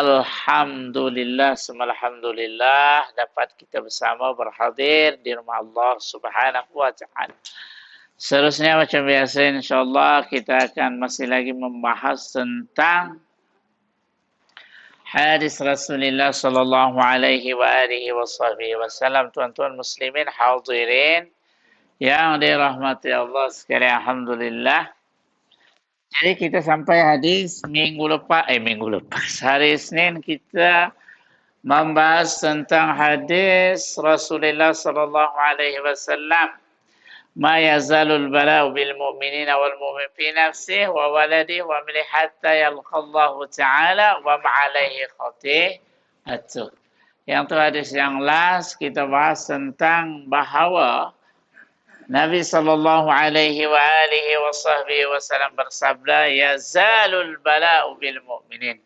Alhamdulillah, alhamdulillah dapat kita bersama berhadir di rumah Allah Subhanahu wa taala. Seterusnya macam biasa insyaallah kita akan masih lagi membahas tentang hadis Rasulullah sallallahu alaihi wa alihi wasallam. Tuan-tuan muslimin hadirin yang dirahmati Allah sekalian, alhamdulillah. Jadi kita sampai hadis minggu lepas, hari Isnin kita membahas tentang hadis Rasulullah sallallahu alaihi wasallam, ma yazalul bala'u bil mu'minina wal mu'min fi nafsihi wa waladihi wa amlihi hatta yalqallahu ta'ala wa ma alaihi khati'atuh. Yang tu hadis yang last kita bahas tentang bahawa Nabi sallallahu alaihi wa alihi wasallam bersabda, yazalul bala'u bil mu'minin.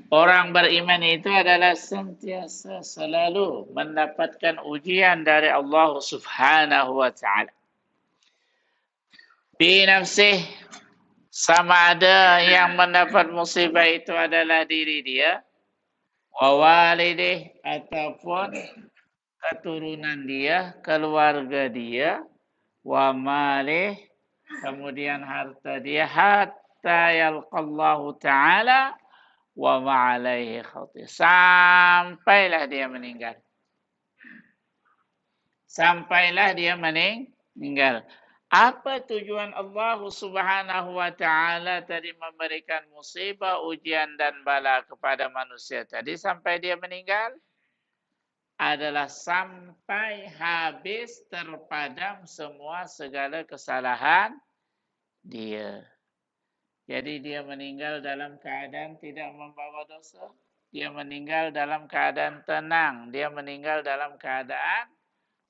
Orang beriman itu adalah sentiasa selalu mendapatkan ujian dari Allah Subhanahu wa taala. Bi nafsih, sama ada yang mendapat musibah itu adalah diri dia, wa walidih ataupun keturunan dia, keluarga dia, wa malih, kemudian harta dia, hatta yalqallahu ta'ala wa ma'alaihi khati, sampailah dia meninggal. Sampailah dia meninggal. Apa tujuan Allah Subhanahu wa taala tadi memberikan musibah, ujian dan bala kepada manusia tadi sampai dia meninggal? Adalah sampai habis terpadam semua segala kesalahan dia. Jadi dia meninggal dalam keadaan tidak membawa dosa. Dia meninggal dalam keadaan tenang. Dia meninggal dalam keadaan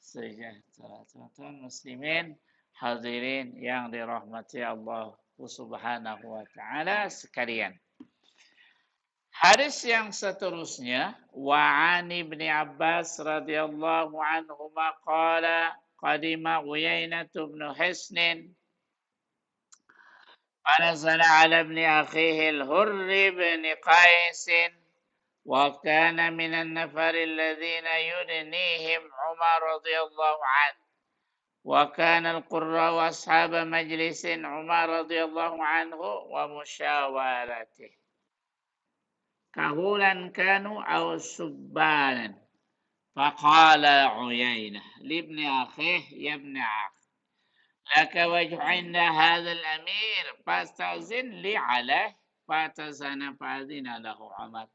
sejahtera. Tuan-tuan muslimin, hadirin yang dirahmati Allah Subhanahu wa taala sekalian. Hadis yang seterusnya, wa 'an Ibnu Abbas radhiyallahu anhuma qala qadima Uyainah bin Hisn فنزل على ابن أخيه الهر بن قيس وكان من النفر الذين يدنيهم عمر رضي الله عنه وكان القراء أصحاب مجلس عمر رضي الله عنه ومشاورته كهولا كانوا أو سبانا فقال عيينة لابن أخيه يا ابن أخي لك وجه عند هذا الأمير فاستأذن لي عليه فأذن له عمر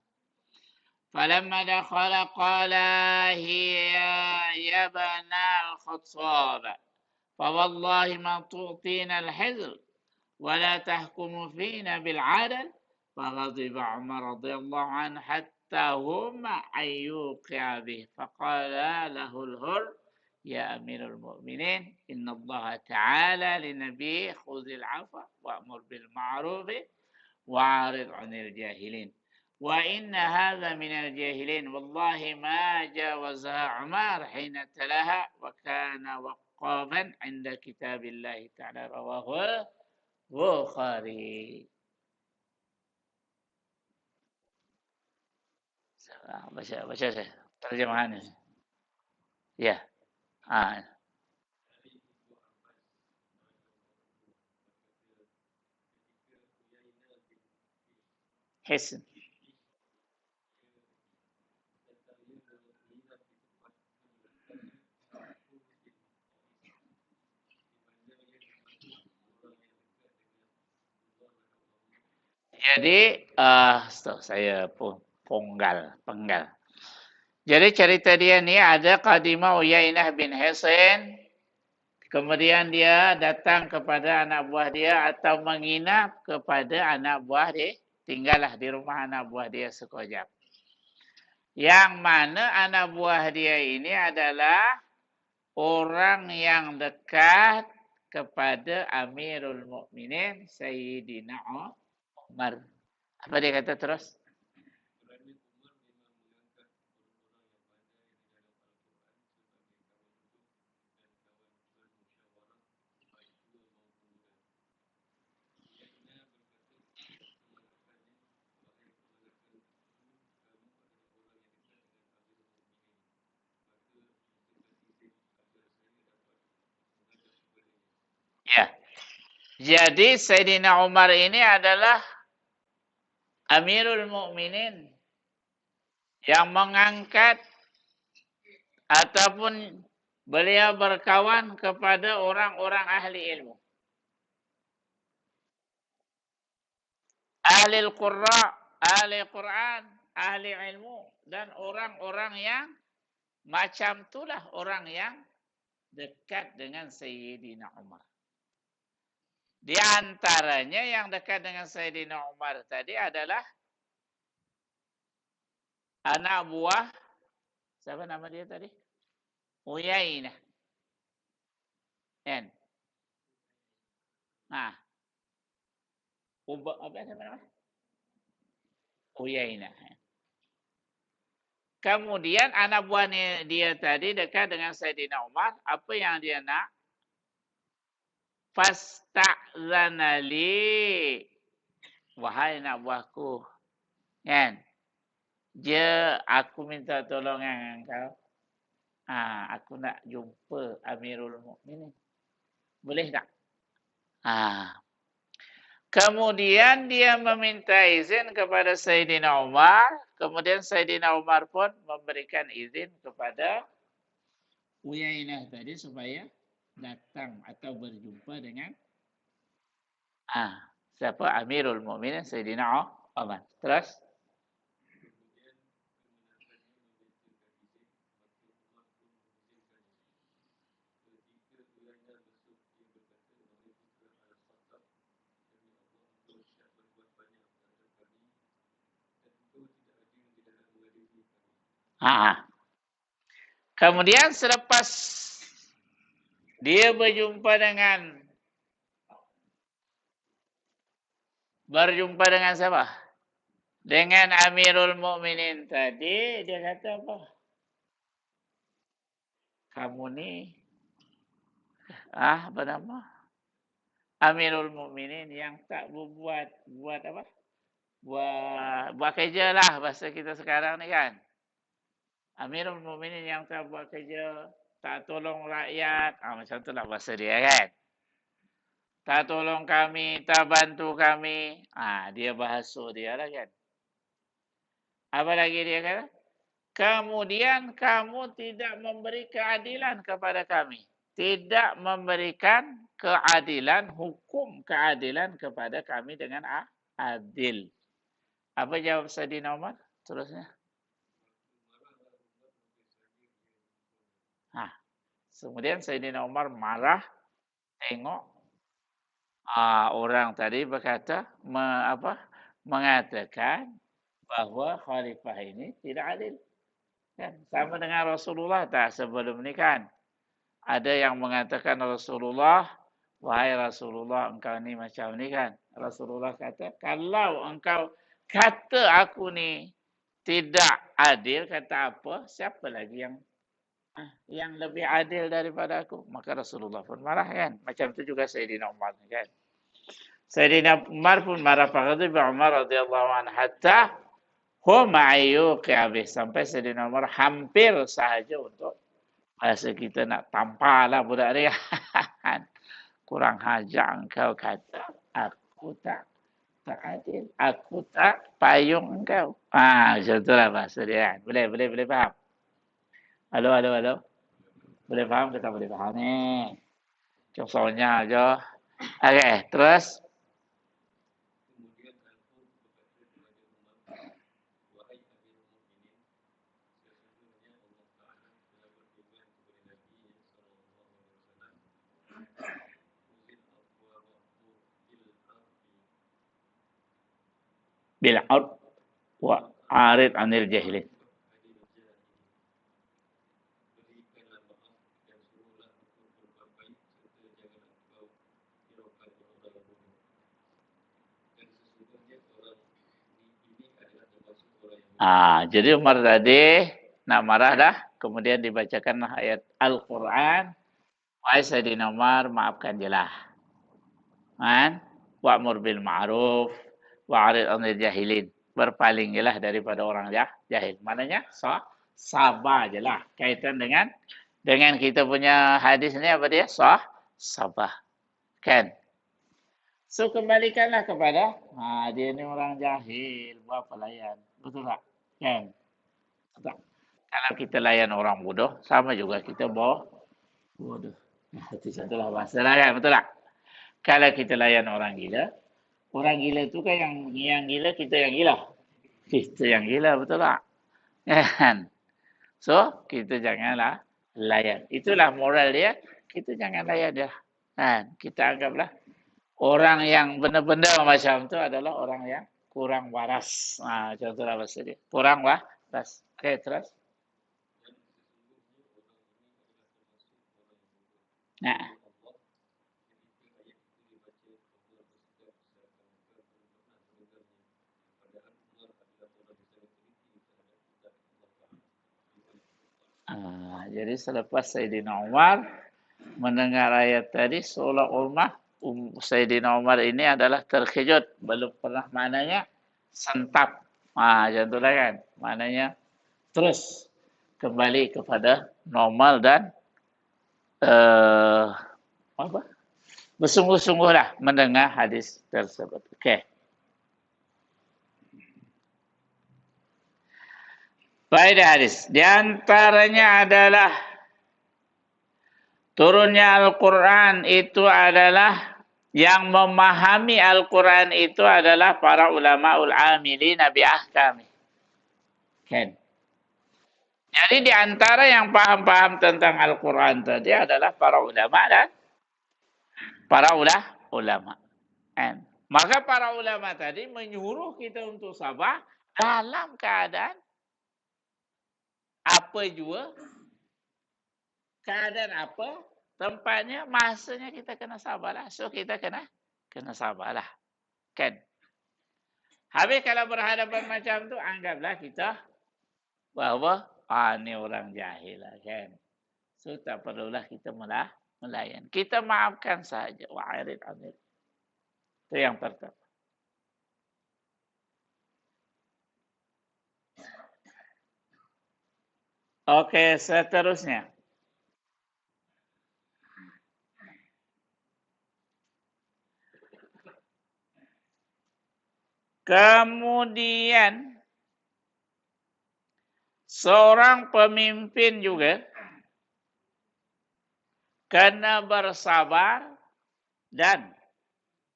فلما دخل قال هي يا ابن الخطاب فوالله ما تعطينا الحذر ولا تحكم فينا بالعدل فغضب عمر رضي الله عنه حتى هم أن يوقع به فقال له الهر يا أمير المؤمنين إن الله تعالى لنبيه خذ العفو وأمر بالمعروف وأعرض عن الجاهلين وإن هذا من الجاهلين والله ما جاوزها عمر حين تلاها وكان وقافا عند كتاب الله تعالى رواه البخاري. Baca saya terjemahannya. Ya. Hisn. Jadi, saya penggal. Jadi cerita dia ni ada Qadimah Uyainah bin Hisn. Kemudian dia datang kepada anak buah dia atau menginap kepada anak buah dia. Tinggallah di rumah anak buah dia sekejap. Yang mana anak buah dia ini adalah orang yang dekat kepada Amirul Mukminin Sayyidina Umar. Apa dia kata terus? Jadi Sayyidina Umar ini adalah Amirul Mukminin yang mengangkat ataupun beliau berkawan kepada orang-orang ahli ilmu. Ahli Al-Qurra, ahli Quran, ahli ilmu. Dan orang-orang yang macam itulah orang yang dekat dengan Sayyidina Umar. Di antaranya yang dekat dengan Sayyidina Umar tadi adalah anak buah, siapa nama dia tadi? Uyainah. Kan? Nah, apa nama? Uyainah. Kemudian anak buah dia tadi dekat dengan Sayyidina Umar. Apa yang dia nak? Fasta'zana li. Wahai anak buahku. Kan? Aku minta tolong engkau. Aku nak jumpa Amirul Mukminin. Boleh tak? Kemudian dia meminta izin kepada Sayyidina Umar. Kemudian Sayyidina Umar pun memberikan izin kepada Uyainah tadi supaya datang atau berjumpa dengan siapa? Amirul Mukminin Sayyidina Umar. Terus? Kemudian selepas dia berjumpa dengan siapa? Dengan Amirul Mukminin tadi, dia kata apa? Kamu ni apa nama? Amirul Mukminin yang tak buat apa? Buat kerja lah bahasa kita sekarang ni kan. Amirul Mukminin yang tak buat kerja, tak tolong rakyat, macam itulah bahasa dia kan. Tak tolong kami, tak bantu kami. Dia bahasa dia lah kan. Apa lagi dia kata? Kemudian kamu tidak memberi keadilan kepada kami. Tidak memberikan keadilan, hukum keadilan kepada kami dengan adil. Apa jawab Sayyidina Umar? Terusnya. Kemudian Sayyidina Umar marah tengok orang tadi berkata mengatakan bahawa khalifah ini tidak adil. Kan? Sama dengan Rasulullah tak sebelum ni kan. Ada yang mengatakan Rasulullah, wahai Rasulullah engkau ni macam ni kan. Rasulullah kata, kalau engkau kata aku ni tidak adil, kata apa, siapa lagi yang lebih adil daripada aku? Maka Rasulullah pun marah kan. Macam tu juga Sayyidina Umar kan. Sayyidina Umar pun marah. Faqadiba Umar radhiyallahu anhu hatta huma ayyuqi abih. Sampai Sayyidina Umar hampir sahaja untuk bahasa kita nak tampaklah budak dia. Kurang hajar engkau kata aku tak adil. Aku tak payung engkau. Macam itulah bahasa dia kan. Boleh faham? Halo. Boleh faham ke tak boleh faham ni? Contohnya aja. Okey, terus. Bil'ud wa arid anil jahilin. Jadi Umar tadi nak marah dah. Kemudian dibacakanlah ayat Al-Quran. Wahai Sayyidina Umar, maafkan je lah. Wa'mur bil ma'ruf wa'arid anil jahilin. Berpaling je lah daripada orang jahil. Maknanya sabar je lah. Kaitan dengan kita punya hadis ni apa dia? Sabar. Kan? So kembalikanlah kepada, dia ni orang jahil, buat pelayan. Betul tak? Kan? Tak. Kalau kita layan orang bodoh, sama juga kita bodoh. Itu satulah bahasa lah kan, betul tak? Kalau kita layan orang gila tu kan yang gila, kita yang gila. Kita yang gila, betul tak? Kan? So, kita janganlah layan. Itulah moral dia. Kita jangan layan dia. Kan? Kita anggaplah orang yang benar-benar macam tu adalah orang yang kurang waras. Contohlah bahasa dia. Kurang waras. Okey, terus. Nah. Jadi selepas Sayyidina Umar mendengar ayat tadi, seolah-olah Sayyidina Umar ini adalah terkejut. Belum pernah maknanya sentap. Contohlah kan. Maknanya terus kembali kepada normal dan apa? Bersungguh-sungguhlah mendengar hadis tersebut. Okey. Faedah hadis. Di antaranya adalah turunnya Al-Quran itu adalah yang memahami Al-Quran itu adalah para ulama amilin bi ahkami. Kan? Jadi di antara yang paham-paham tentang Al-Quran tadi adalah para ulama dan para ulama. Kan? Maka para ulama tadi menyuruh kita untuk sabar dalam keadaan apa jua, keadaan apa, tempatnya, masanya kita kena sabarlah. So kita kena sabarlah. Kan? Habis kalau berhadapan macam tu, anggaplah kita bahawa ni orang jahil lah kan. So tak perlulah kita melayan. Kita maafkan saja. Wa'arid amir. Itu yang pertama. Okey, seterusnya. Kemudian seorang pemimpin juga kena bersabar dan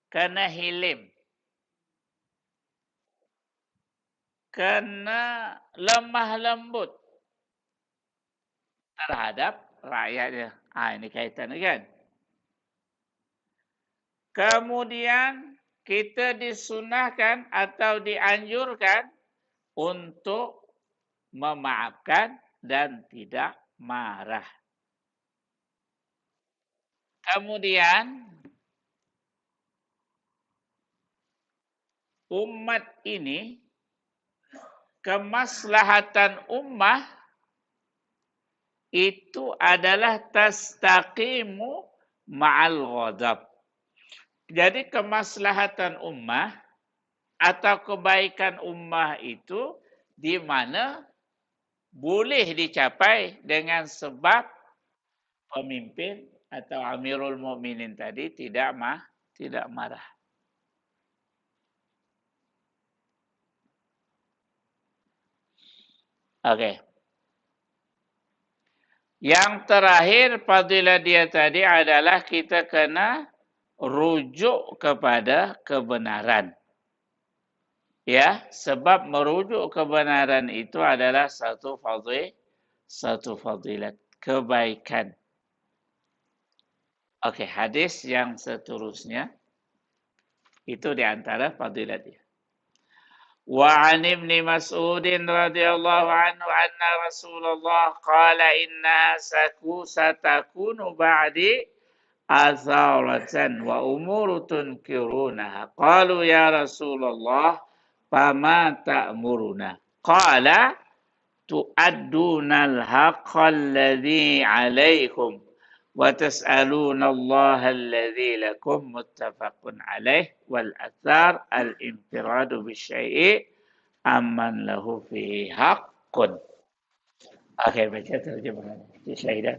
kena hilim. Kena lemah lembut terhadap rakyatnya. Ini kaitannya kan. Kemudian kita disunahkan atau dianjurkan untuk memaafkan dan tidak marah. Kemudian umat ini, kemaslahatan ummah itu adalah tastaqimu ma'al ghadab. Jadi kemaslahatan ummah atau kebaikan ummah itu di mana boleh dicapai dengan sebab pemimpin atau Amirul Mukminin tadi tidak marah. Okey. Yang terakhir fadilah dia tadi adalah kita kena rujuk kepada kebenaran. Ya, sebab merujuk kebenaran itu adalah satu fadilat, kebaikan. Okey, hadis yang seterusnya itu di antara fadilat dia. Wa 'an Ibnu Mas'ud radhiyallahu anhu anna Rasulullah qala inna satakunu ba'di atharatan wa umuru tunkirunaha. Qalu ya Rasulullah fama ta'muruna? Qala tu'addunal haqqal ladzi 'alaikum wa tas'aluna Allah alladzi lakum muttafaqun alaih wal athar al infiradu bisyai'i amman lahu fihi haqqun. Okey, baca terjemahan. Syaidah.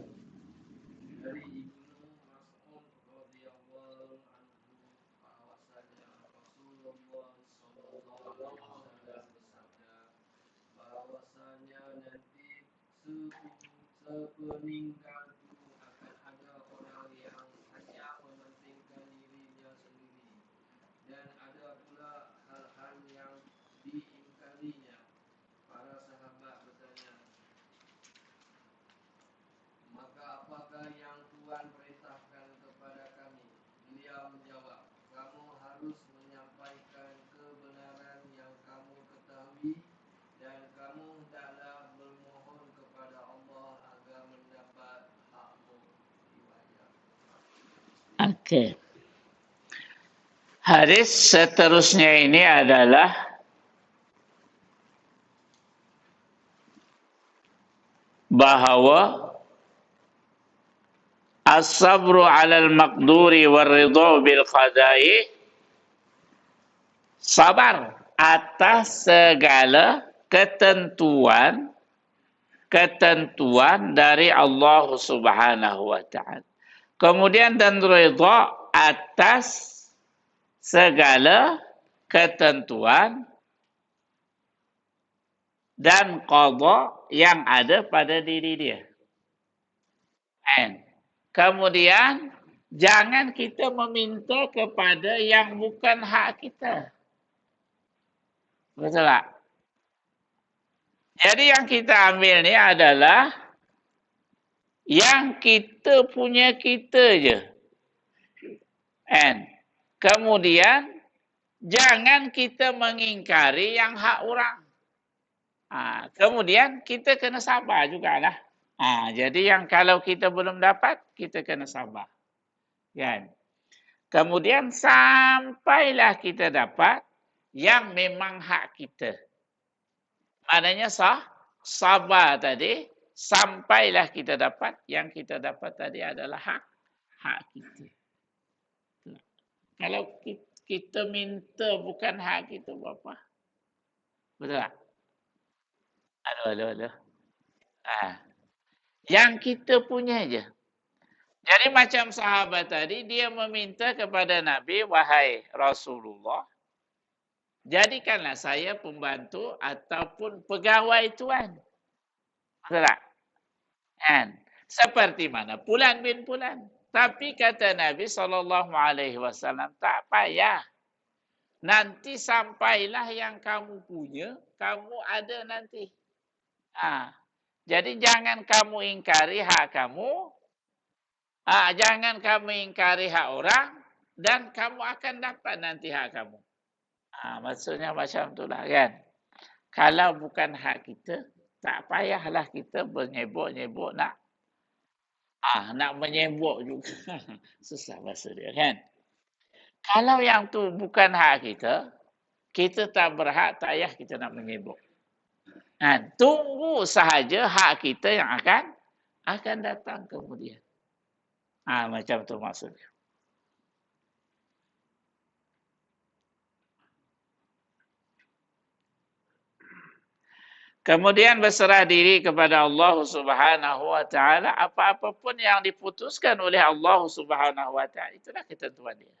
sepeninggalku akan ada orang yang hanya mementingkan dirinya sendiri, dan ada pula hal-hal yang diingkarinya. Para sahabat bertanya, maka apakah yang Tuhan perintahkan kepada kami? Beliau menjawab, kamu harus menyampaikan kebenaran yang kamu ketahui, dan kamu hendaklah bermohon kepada Allah agar mendapat hakmu. Riwayat. Okey. Hadis seterusnya ini adalah bahawa as-sabru 'alal maqduri war-ridha bil qada'i, sabar atas segala ketentuan dari Allah Subhanahu wa taala. Kemudian dan ridha atas segala ketentuan dan qada yang ada pada diri dia. And kemudian jangan kita meminta kepada yang bukan hak kita. Betul tak? Jadi yang kita ambil ni adalah yang kita punya kita je. And kemudian jangan kita mengingkari yang hak orang. Kemudian kita kena sabar jugalah. Jadi yang kalau kita belum dapat, kita kena sabar. Kan? Kemudian sampailah kita dapat yang memang hak kita. Maknanya sabar tadi, sampailah kita dapat yang kita dapat tadi adalah hak kita. Kalau kita minta bukan hak kita, apa? Betul tak? Aduh. Yang kita punya je. Jadi macam sahabat tadi, dia meminta kepada Nabi, wahai Rasulullah, jadikanlah saya pembantu ataupun pegawai Tuhan. Betul tak? Kan? Seperti mana? Fulan bin Fulan. Tapi kata Nabi SAW, tak payah. Nanti sampailah yang kamu punya, kamu ada nanti. Jadi jangan kamu ingkari hak kamu, jangan kamu ingkari hak orang, dan kamu akan dapat nanti hak kamu. Maksudnya macam itulah kan. Kalau bukan hak kita, tak payahlah kita menyebut-nyebut nak menyebut juga. Susah bahasa dia kan. Kalau yang tu bukan hak kita, kita tak berhak, tak payah kita nak menyebut. Tunggu sahaja hak kita yang akan datang kemudian. Macam tu maksudnya. Kemudian berserah diri kepada Allah Subhanahu wa taala, apa-apa pun yang diputuskan oleh Allah Subhanahu wa taala, itulah ketentuan dia.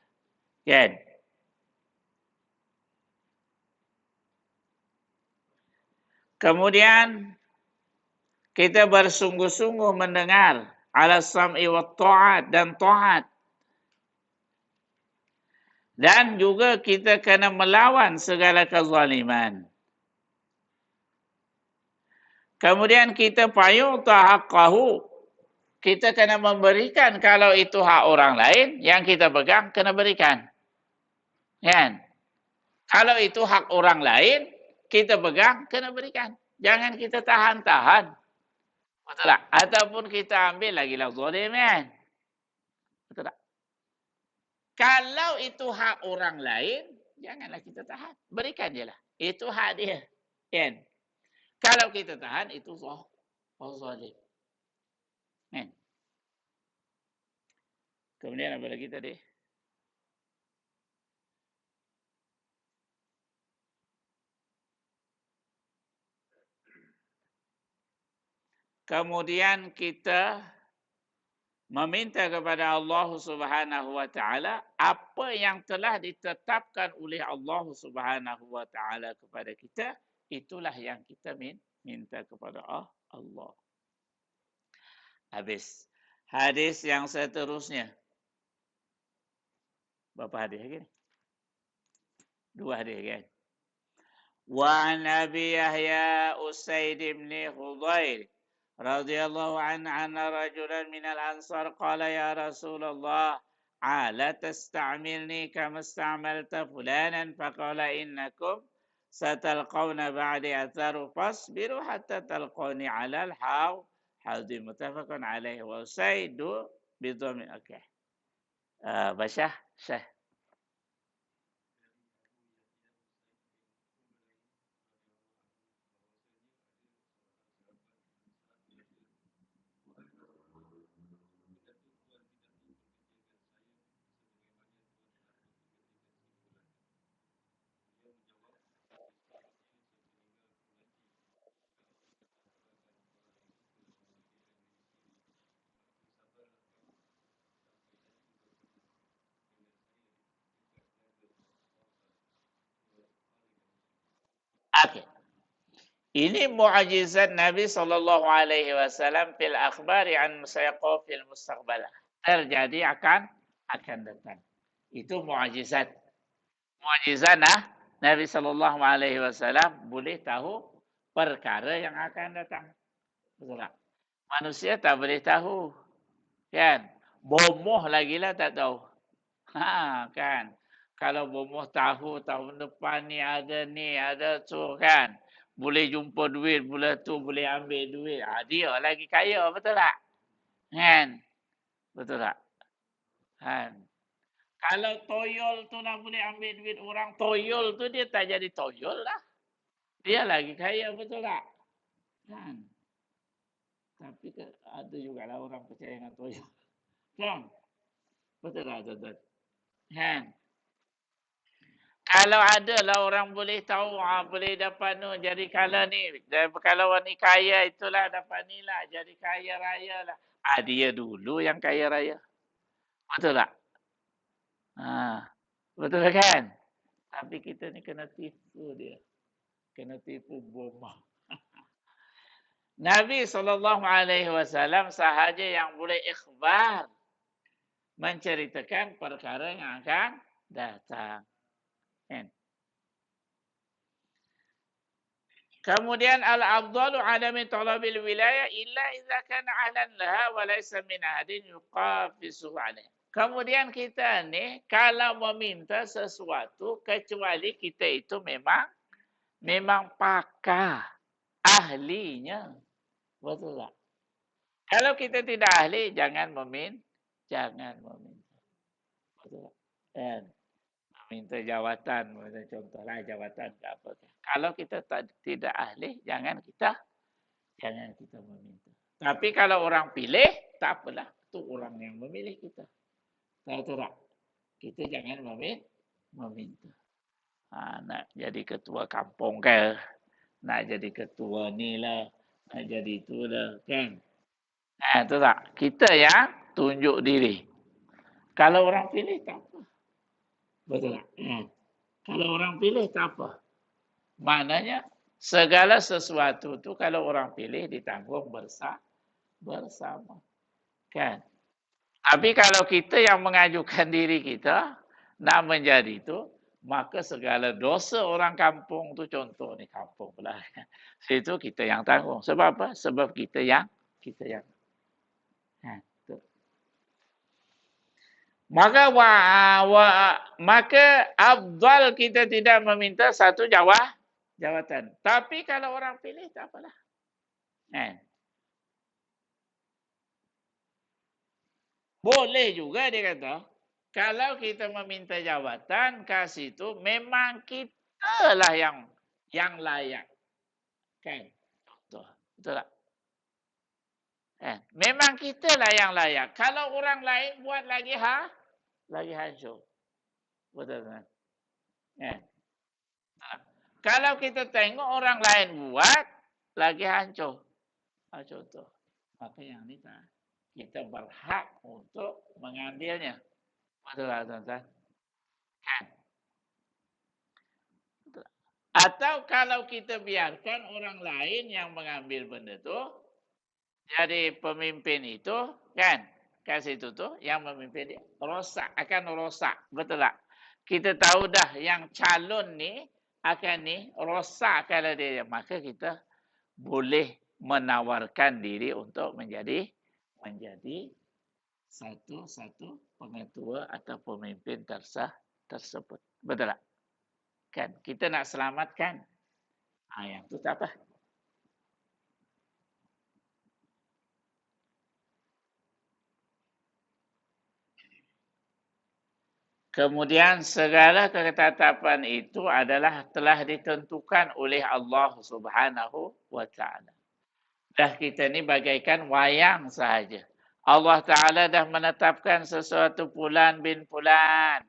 Kan? Kemudian kita bersungguh-sungguh mendengar ala sam'i wa ta'at dan ta'at. Dan juga kita kena melawan segala kezaliman. Kemudian kita fayu'ta haqqahu. Kita kena memberikan kalau itu hak orang lain, yang kita pegang kena berikan. Kan? Kalau itu hak orang lain, kita pegang kena berikan. Jangan kita tahan-tahan. Betul tak? Ataupun kita ambil lagi lah zalim kan? Betul tak? Kalau itu hak orang lain, janganlah kita tahan. Berikan je lah. Itu hak dia. Kan? Kalau kita tahan, itu zalim. Kan? Kemudian apa lagi tadi? Kemudian kita meminta kepada Allah Subhanahu wa taala apa yang telah ditetapkan oleh Allah Subhanahu wa taala kepada kita, itulah yang kita minta kepada Allah. Habis. Hadis yang seterusnya. Berapa hadis lagi ni? 2 hadis kan? Wa an Abi Yahya Usaid bin Khudair radhiyallahu anna rajulan minal ansar qala ya Rasulullah ala tasta'milni kama ista'malta fulanan faqala innakum satalqawna ba'di atharu fasbiru hatta talqawni 'ala al-haw hadis muttafaqun alaihi wa Usaidu bidhammi okey. Basyah Syekh. Okey. Ini mukjizat Nabi sallallahu alaihi wasallam fil akhbari an sayaqau fil mustaqbal. Terjadi akan datang. Itu mukjizat. Mukjizat Nabi sallallahu alaihi wasallam boleh tahu perkara yang akan datang. Betul tak? Manusia tak boleh tahu. Kan? Bomoh lagilah tak tahu. Kan. Kalau bomoh tahu tahun depan ni ada tu kan. Boleh jumpa duit bulan tu, boleh ambil duit. Dia lagi kaya, betul tak? Kan? Betul tak? Kan? Kalau toyol tu nak boleh ambil duit orang toyol tu, dia tak jadi toyol lah. Dia lagi kaya, betul tak? Kan? Tapi ada juga lah orang percaya dengan toyol. Kan? Betul tak, tuan-tuan? Kan? Kalau ada lah orang boleh tahu, boleh dapat jadi kala ni. Kalau ni kaya itulah dapat ni lah. Jadi kaya raya lah. Dia dulu yang kaya raya. Betul tak? Betul kan? Tapi kita ni kena tipu dia. Kena tipu bomah. Nabi SAW sahaja yang boleh ikhbar. Menceritakan perkara yang akan datang. Kan? Kemudian al-afdalu adami talabil wilayah illa idza kana ahlan laha wa laysa min ahadin yuqafisu alaih. Kemudian kita ni kalau meminta sesuatu kecuali kita itu memang pakar, ahlinya. Betul tak? Kalau kita tidak ahli jangan meminta. Betul tak? Dan minta jawatan, contohlah jawatan ke apa. Kalau kita tidak ahli, jangan kita meminta. Tapi kalau orang pilih, tak apalah. Itu orang yang memilih kita. Tahu tak? Kita jangan meminta. Nak jadi ketua kampung ke? Nak jadi ketua ni lah. Nak jadi itulah. Kan? Tahu tak? Kita yang tunjuk diri. Kalau orang pilih, tak apa. Betul tak? Kalau orang pilih, tak apa. Maknanya, segala sesuatu tu kalau orang pilih ditanggung bersama. Kan? Tapi kalau kita yang mengajukan diri kita, nak menjadi itu, maka segala dosa orang kampung tu, contoh ni kampung pula. Situ kita yang tanggung. Sebab apa? Sebab kita yang. Maka afdal kita tidak meminta satu jawatan. Tapi kalau orang pilih tak apalah. Boleh juga dia kata, kalau kita meminta jawatan kasih itu memang kita lah yang layak. Kan? Betul tak? Memang kita lah yang layak. Kalau orang lain buat lagi hancur. Betul tak? Kalau kita tengok orang lain buat lagi hancur. Contoh. Maka yang ni tak. Kita berhak untuk mengambilnya. Betul tak, tuan-tuan? Kan? Atau kalau kita biarkan orang lain yang mengambil benda tu, jadi pemimpin itu kan kat situ tu yang memimpin dia rosak akan rosak, betul tak? Kita tahu dah yang calon ni akan ni rosak kalau dia, maka kita boleh menawarkan diri untuk menjadi satu pengetua atau pemimpin tersebut. Betul tak? Kan kita nak selamatkan. Yang tu tak apa. Kemudian segala ketetapan itu adalah telah ditentukan oleh Allah Subhanahu wa taala. Dah kita ni bagaikan wayang sahaja. Allah Taala dah menetapkan sesuatu Fulan bin Fulan.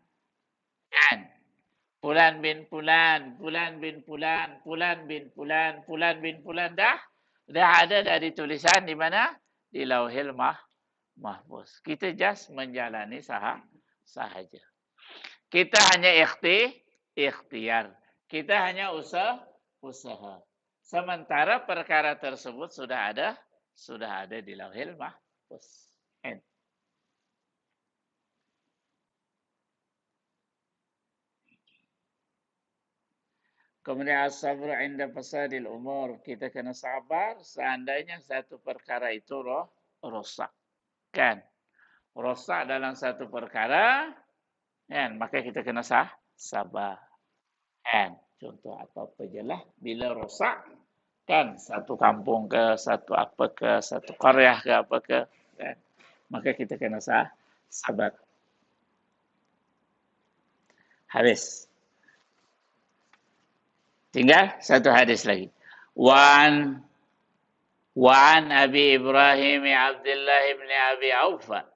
Kan? Fulan bin Fulan, Fulan bin Fulan, Fulan bin Fulan, Fulan bin Fulan dah ada dari tulisan di mana? Di Lauhil Mahfuz. Kita just menjalani sahaja. Kita hanya ikhtiar. Kita hanya usaha. Sementara perkara tersebut sudah ada di Lauhil Mahfuz. Kemudian as-sabru inda fasadil umur. Kita kena sabar seandainya satu perkara itu rosak. Kan? Rosak dalam satu perkara, kan? Maka kita kena sabar. Kan? Contoh apa-apa je lah. Bila rosak, kan? Satu kampung ke, satu apa ke, satu qaryah ke apa ke. Kan? Maka kita kena sabar. Habis. Tinggal satu hadis lagi. Wa'an Abi Ibrahim Abdullah ibn Abi Aufa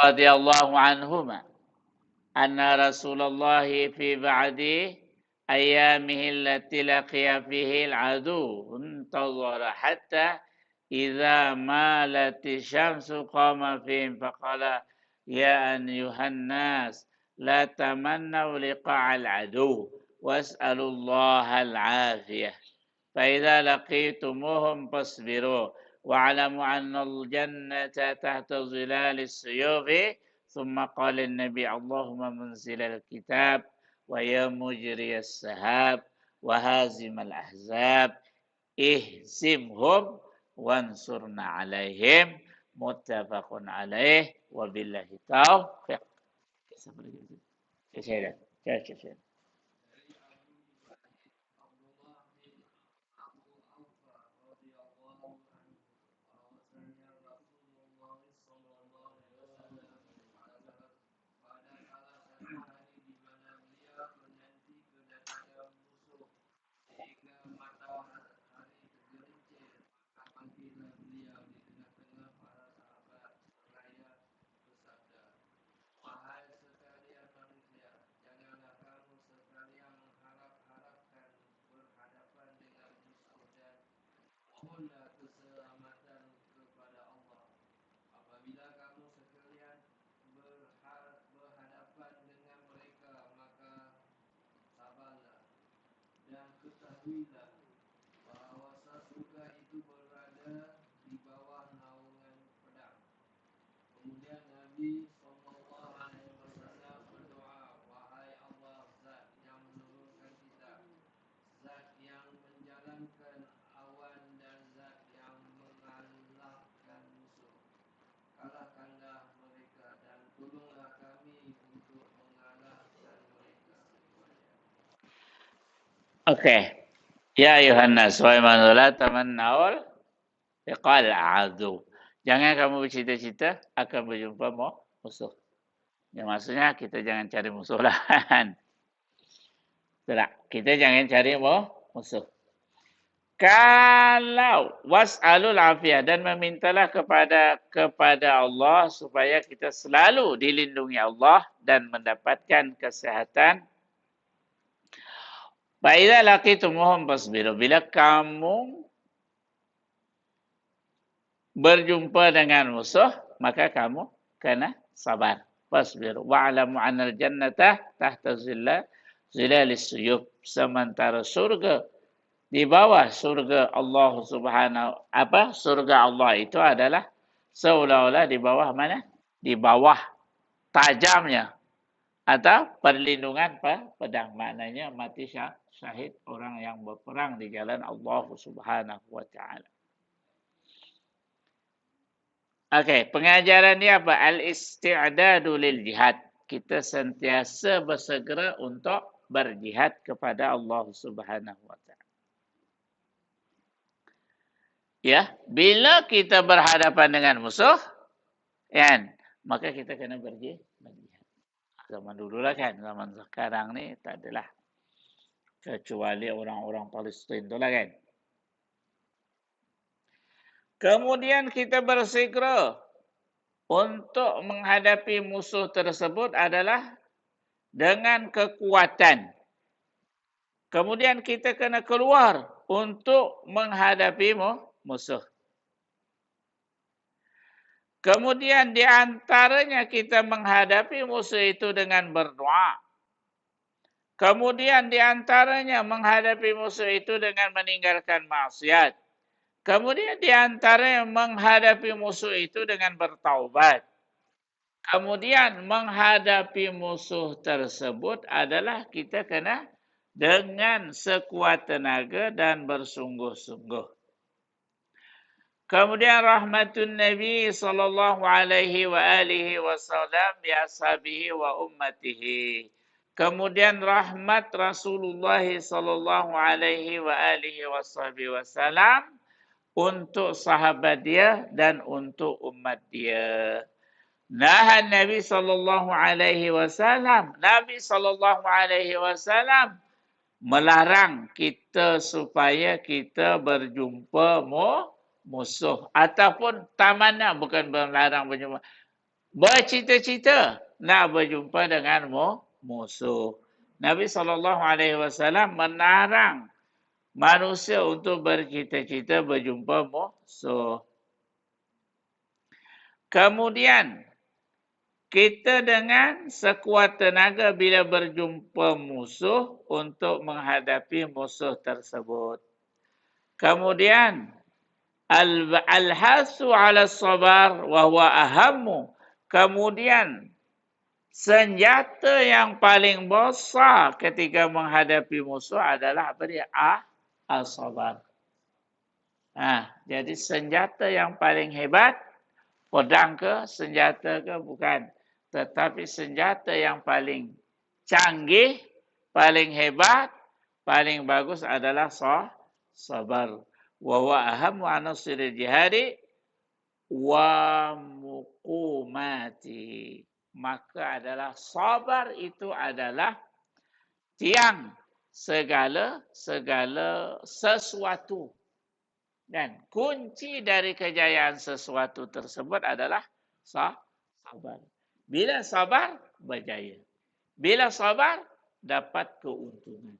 radhiyallahu anhuma anna Rasulullah fi ba'di ayyamihi allati laqiya fihi al-adu intazara hatta idza malat asy-syamsu qama fihim faqala ya ayyuhan nas la tamannaw liqa' al-adu was'alullaha al-'afiyah فإذا لقيتموهم فاصبروا واعلموا أن الجنة تحت ظلال السيوف ثم قال النبي اللهم منزل الكتاب ويا مجري السحاب وهازم الأحزاب اهزمهم وانصرنا عليهم متفق عليه وبالله التوفيق. Mohonlah keselamatan kepada Allah. Apabila kamu sekalian berhadapan dengan mereka, maka sabarlah dan ketahuilah bahawa surga itu berada di bawah naungan pedang. Kemudian Nabi SAW berdoa, wahai Allah, Zat yang menurunkan kitab, Zat yang menjalankan awan dan Zat yang mengalahkan musuh. Kalahkanlah mereka dan tolonglah kami untuk mengalahkan mereka. Okey. Ya ayuhan nas wa man tamannaul liqal adu. Jangan kamu bercita-cita akan berjumpa musuh. Yang maksudnya kita jangan cari musuh lah. Tak, kita jangan cari musuh. Kalau was'alul afiyah dan memintalah kepada Allah supaya kita selalu dilindungi Allah dan mendapatkan kesehatan. Baiklah laqitumuhum fasbiru. Bila kamu berjumpa dengan musuh, maka kamu kena sabar. Fasbiru. Wa'alamu anal jannata tahta zilalis suyub. Sementara surga Di bawah surga Allah surga Allah itu adalah seolah-olah di bawah mana? Di bawah tajamnya atau perlindungan pedang. Maknanya mati syahid orang yang berperang di jalan Allah Subhanahu wa taala. Okey, pengajaran dia apa? Al-isti'dadu lil jihad. Kita sentiasa bersegera untuk berjihad kepada Allah Subhanahu wa taala. Ya, bila kita berhadapan dengan musuh, kan, maka kita kena berjihad. Zaman dulu lah kan, zaman sekarang ni tak adalah. Kecuali orang-orang Palestin tu lah kan. Kemudian kita bersegera untuk menghadapi musuh tersebut adalah dengan kekuatan. Kemudian kita kena keluar untuk menghadapi musuh. Kemudian di antaranya kita menghadapi musuh itu dengan berdoa. Kemudian di antaranya menghadapi musuh itu dengan meninggalkan maksiat. Kemudian di antaranya menghadapi musuh itu dengan bertaubat. Kemudian menghadapi musuh tersebut adalah kita kena dengan sekuat tenaga dan bersungguh-sungguh. Kemudian rahmatun Nabi sallallahu alaihi wa alihi wasallam bi ashabihi wa ummatihi. Kemudian rahmat Rasulullah sallallahu alaihi wa alihi wasallam untuk sahabat dia dan untuk umat dia. Nahan Nabi sallallahu alaihi wasallam, Nabi sallallahu alaihi wasallam melarang kita supaya kita berjumpa musuh ataupun tamanna, bukan melarang berjumpa, bercita-cita nak berjumpa dengan musuh. Nabi sallallahu alaihi wasallam melarang manusia untuk bercita-cita berjumpa musuh. Kemudian kita dengan sekuat tenaga bila berjumpa musuh untuk menghadapi musuh tersebut. Kemudian al-hasu ala sabar wa huwa ahammu. Kemudian senjata yang paling besar ketika menghadapi musuh adalah apa dia? As-sabar. Jadi senjata yang paling hebat, pedang ke, senjata ke, bukan. Tetapi senjata yang paling canggih, paling hebat, paling bagus adalah sabar. Wa huwa ahammu anasiril jihadi wa muqumati. Maka adalah sabar itu adalah tiang segala sesuatu. Dan kunci dari kejayaan sesuatu tersebut adalah sabar. Bila sabar, berjaya. Bila sabar, dapat keuntungan.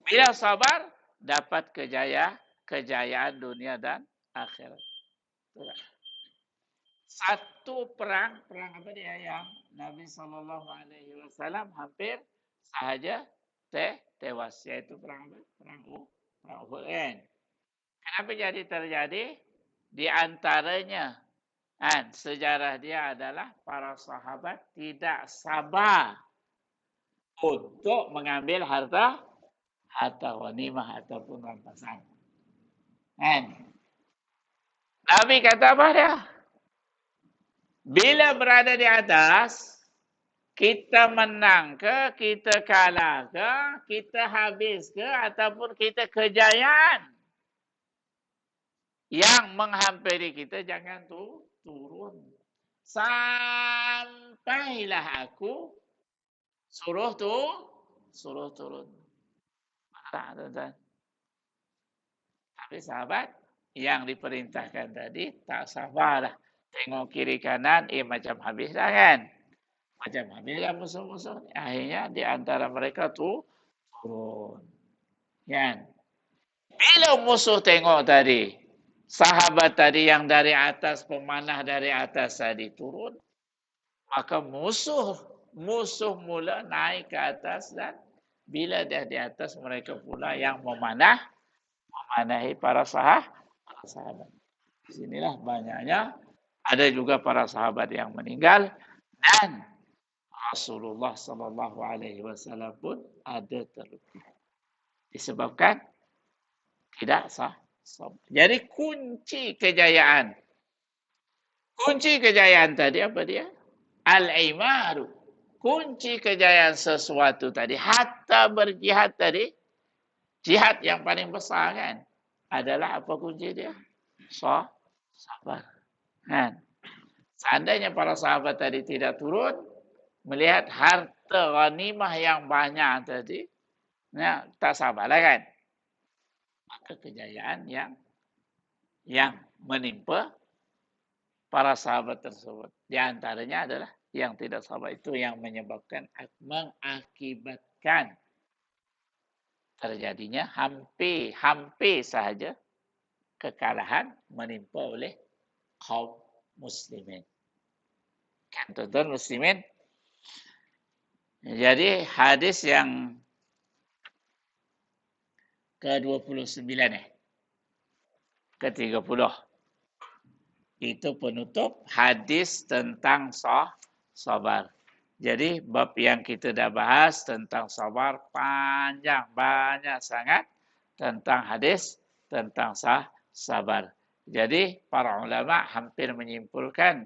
Bila sabar, dapat kejayaan dunia dan akhirat. Satu perang apa dia yang Nabi SAW hampir sahaja tewas, yaitu perang Uhud. Kenapa jadi terjadi? Di antaranya sejarah dia adalah para sahabat tidak sabar untuk mengambil harta ghanimah ataupun rampasan. Nabi kata apa dia? Bila berada di atas, kita menang ke, kita kalah ke, kita habis ke, ataupun kita kejayaan yang menghampiri kita, jangan turun. Sampailah aku suruh turun. Tak, tuan-tuan. Tapi sahabat yang diperintahkan tadi tak sabarlah. Tengok kiri kanan, macam habis dah kan. Macam habislah musuh-musuh. Akhirnya di antara mereka turun. Kan? Bila musuh tengok tadi, sahabat tadi yang dari atas, pemanah dari atas tadi turun, maka musuh mula naik ke atas dan Bila dah di atas, mereka pula yang memanahi para sahabat. Di sinilah banyaknya. Ada juga para sahabat yang meninggal dan Rasulullah Sallallahu Alaihi Wasallam pun ada terluka disebabkan tidak sah. Jadi kunci kejayaan tadi apa dia? Al-imaru. Kunci kejayaan sesuatu tadi, hatta berjihad tadi, jihad yang paling besar kan, adalah apa kunci dia? Sabar. Kan? Seandainya para sahabat tadi tidak turun, melihat harta ghanimah yang banyak tadi, ya, tak sabarlah kan? Maka kejayaan yang menimpa para sahabat tersebut. Di antaranya adalah yang tidak sabar itu yang mengakibatkan terjadinya hampir sahaja kekalahan menimpa oleh kaum muslimin. Kan tuan-tuan muslimin? Jadi hadis yang ke-29 ke-30 itu penutup hadis tentang sabar. Jadi bab yang kita dah bahas tentang sabar panjang, banyak sangat tentang hadis tentang sabar. Jadi para ulama hampir menyimpulkan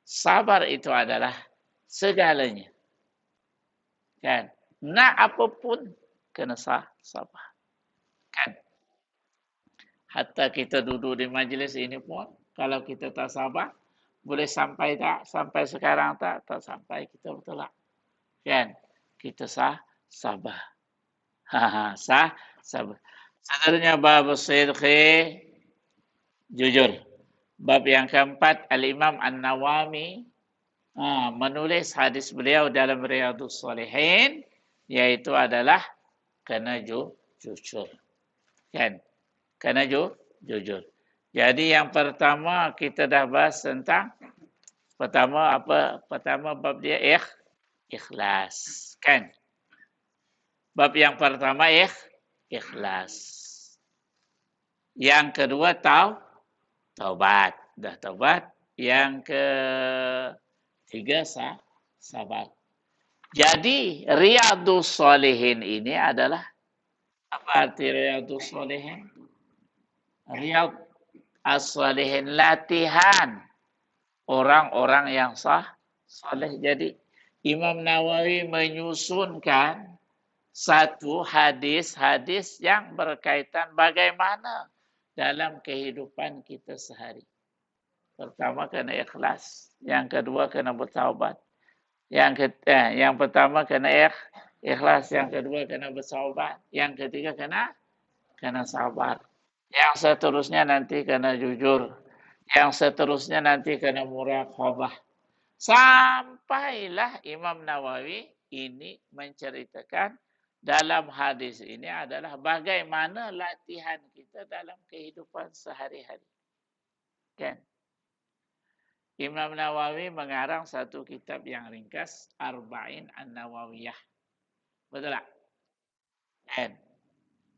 sabar itu adalah segalanya. Kan? Nak apapun kena sabar. Kan? Hatta kita duduk di majlis ini pun kalau kita tak sabar, boleh sampai tak? Sampai sekarang tak? Tak sampai, kita betul tak? Kan? Kita sabar. Sabar. Seterusnya bab sidqi, jujur. Bab yang keempat, Al-Imam An-Nawawi menulis hadis beliau dalam Riyadhus Shalihin, yaitu adalah kena jujur. Kan? Kena jujur. Jadi yang pertama kita dah bahas tentang pertama bab dia ikhlas, kan? Bab yang pertama ikhlas. Yang kedua taubat. Dah taubat. Yang ketiga sabar. Jadi Riyadhus Shalihin ini adalah apa arti Riyadhus Shalihin? Riyadh as-Shalihin, latihan orang-orang yang saleh. Jadi Imam Nawawi menyusunkan satu hadis-hadis yang berkaitan bagaimana dalam kehidupan kita sehari. Pertama kena ikhlas, yang kedua kena bertaubat. Yang pertama kena ikhlas, yang kedua kena bertaubat, yang ketiga kena sabar. Yang seterusnya nanti kena jujur. Yang seterusnya nanti kena muraqabah. Sampailah Imam Nawawi ini menceritakan dalam hadis ini adalah bagaimana latihan kita dalam kehidupan sehari-hari. Kan? Imam Nawawi mengarang satu kitab yang ringkas, Arba'in An-Nawawiyah. Betul tak? Kan?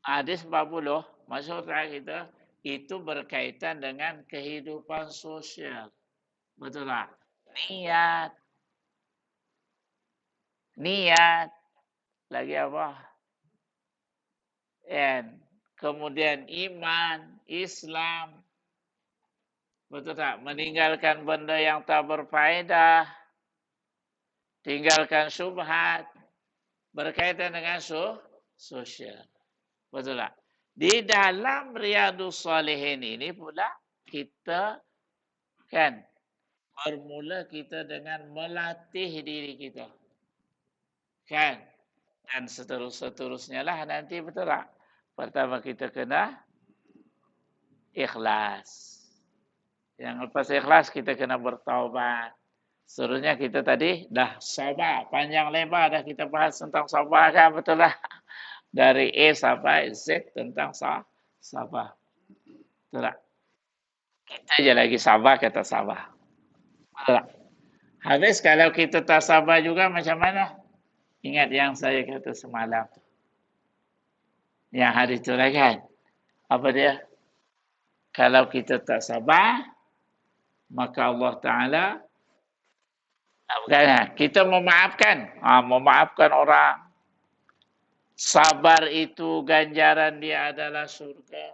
Hadis 40, maksud kita, itu berkaitan dengan kehidupan sosial. Betul tak? Niat. Lagi apa? And kemudian iman, Islam. Betul tak? Meninggalkan benda yang tak berfaedah. Tinggalkan syubhat. Berkaitan dengan sosial. Betul tak? Di dalam Riyadhus Shalihin ini pula kita kan bermula kita dengan melatih diri kita. Kan? Dan seterusnya lah nanti, betul tak? Pertama kita kena ikhlas. Yang lepas ikhlas kita kena bertaubat. Seterusnya kita tadi dah sabar. Panjang lebar dah kita bahas tentang sabar kan, betul lah. Dari A sampai Z tentang sabar. Betul tak? Kita je lagi sabar kata sabar. Betul tak? Habis kalau kita tak sabar juga macam mana? Ingat yang saya kata semalam tu. Yang hari itu lah kan. Apa dia? Kalau kita tak sabar, maka Allah Ta'ala, kita memaafkan. Memaafkan orang. Sabar itu ganjaran dia adalah surga.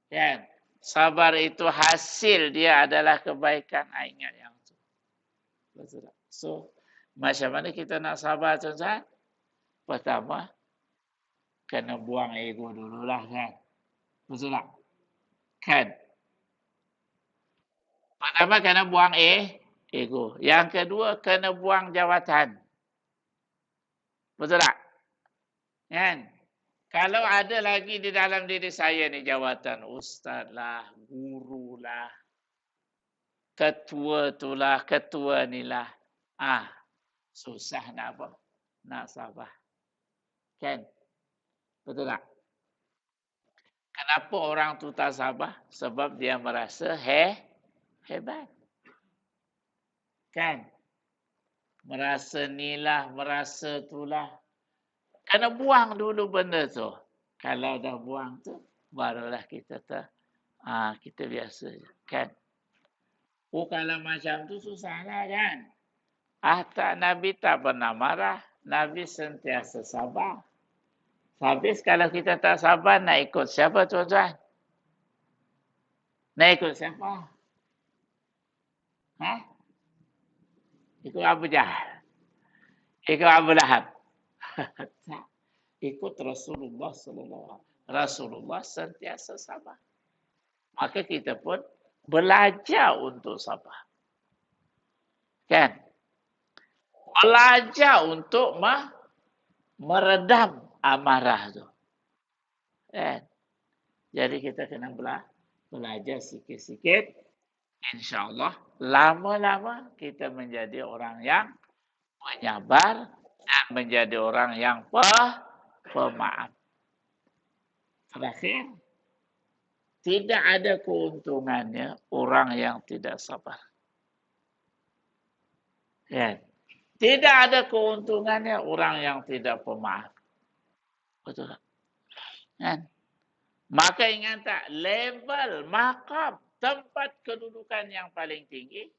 Kan? Sabar itu hasil dia adalah kebaikan. Ingat yang itu. Betul tak? So, macam mana kita nak sabar, tuan-tuan? Pertama, kena buang ego dululah kan. Betul tak? Kan? Pertama, kena buang ego. Yang kedua, kena buang jawatan. Betul tak? Kan? Kalau ada lagi di dalam diri saya ni jawatan ustaz lah, guru lah, ketua tu lah, ketua ni lah. Susah nak apa? Nak sabar. Kan? Betul tak? Kenapa orang tu tak sabar? Sebab dia merasa hebat. Kan? Merasa nilah, merasa tulah. Kena buang dulu benda tu. Kalau dah buang tu, barulah kita kita biasa je. Kan? Kalau macam tu susahlah kan? Tak, Nabi tak pernah marah. Nabi sentiasa sabar. Habis kalau kita tak sabar, nak ikut siapa tuan-tuan? Nak ikut siapa? Ikut Abu Jahal? Ikut Abu Lahab? Tak. Ikut Rasulullah SAW. Rasulullah sentiasa sabar. Maka kita pun belajar untuk sabar. Kan? Belajar untuk meredam amarah tu. Kan? Jadi kita kena belajar sikit-sikit. InsyaAllah lama-lama kita menjadi orang yang menyabar dan menjadi orang yang pemaaf. Terakhir, tidak ada keuntungannya orang yang tidak sabar. Ya. Tidak ada keuntungannya orang yang tidak pemaaf. Betul tak? Kan? Maka ingat tak, level, maqam, tempat kedudukan yang paling tinggi,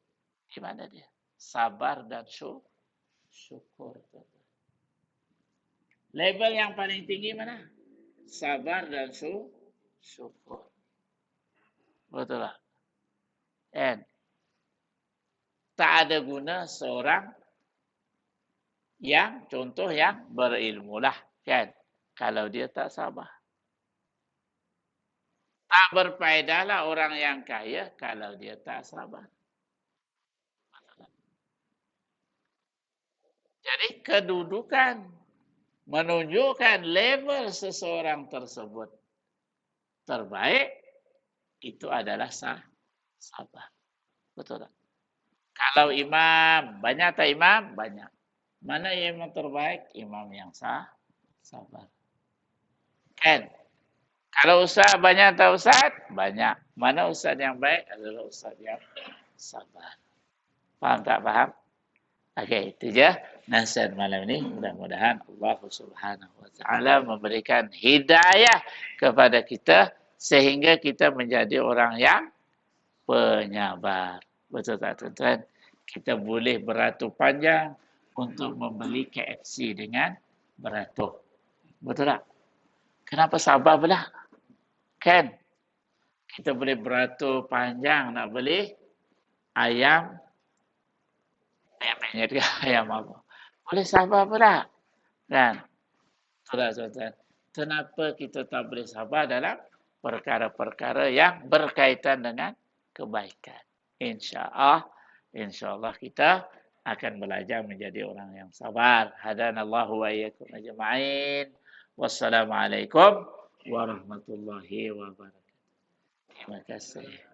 di mana dia? Sabar dan syukur. Level yang paling tinggi mana? Sabar dan syukur. Betul tak? And tak ada guna seorang yang contoh yang berilmu lah. Kan? Kalau dia tak sabar. Tak berfaedahlah orang yang kaya kalau dia tak sabar. Jadi kedudukan menunjukkan level seseorang tersebut terbaik, itu adalah sabar. Betul tak? Kalau imam, banyak tak imam? Banyak. Mana imam terbaik? Imam yang sabar. Kan? Kalau ustaz banyak tak ustaz? Banyak. Mana ustaz yang baik? Adalah ustaz yang sabar. Faham tak faham? Okey, itu je nasihat malam ini. Mudah-mudahan Allah Subhanahu wa taala memberikan hidayah kepada kita sehingga kita menjadi orang yang penyabar. Betul tak tuan-tuan? Kita boleh beratur panjang untuk membeli KFC dengan beratur. Betul tak? Kenapa sabar pula? Kan? Kita boleh beratur panjang nak beli ayam penyet ke ayam apa. Boleh sabar pula. Kan? Tuan-tuan. Kenapa kita tak boleh sabar dalam perkara-perkara yang berkaitan dengan kebaikan? InsyaAllah kita akan belajar menjadi orang yang sabar. Hadanallahu wa iyyakum ajma'in. Wassalamualaikum warahmatullahi wabarakatuh. Terima kasih.